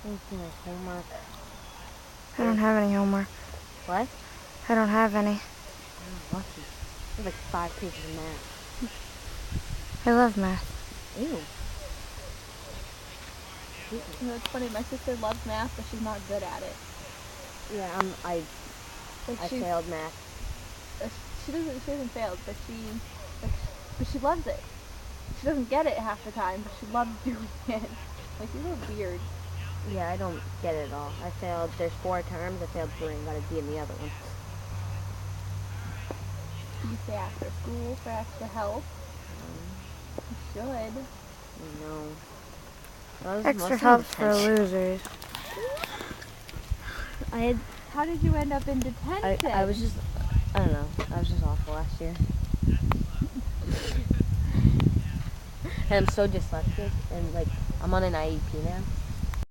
Anything like homework. I don't have any homework. What? I don't have any. Oh, lucky. There's like 5 pages of math. I love math. Ew. You know, it's funny, my sister loves math, but she's not good at it. Yeah, I She failed math. she doesn't fail, but she loves it. She doesn't get it half the time, but she loves doing it. Like, she's a little weird. Yeah, I don't get it at all. I failed, there's 4 terms, I failed 3 and got a D in the other one. Do you stay after school for extra help? You should. No. Extra help for losers. How did you end up in detention? I was just, I don't know, I was just awful last year. And I'm so dyslexic, and like, I'm on an IEP now.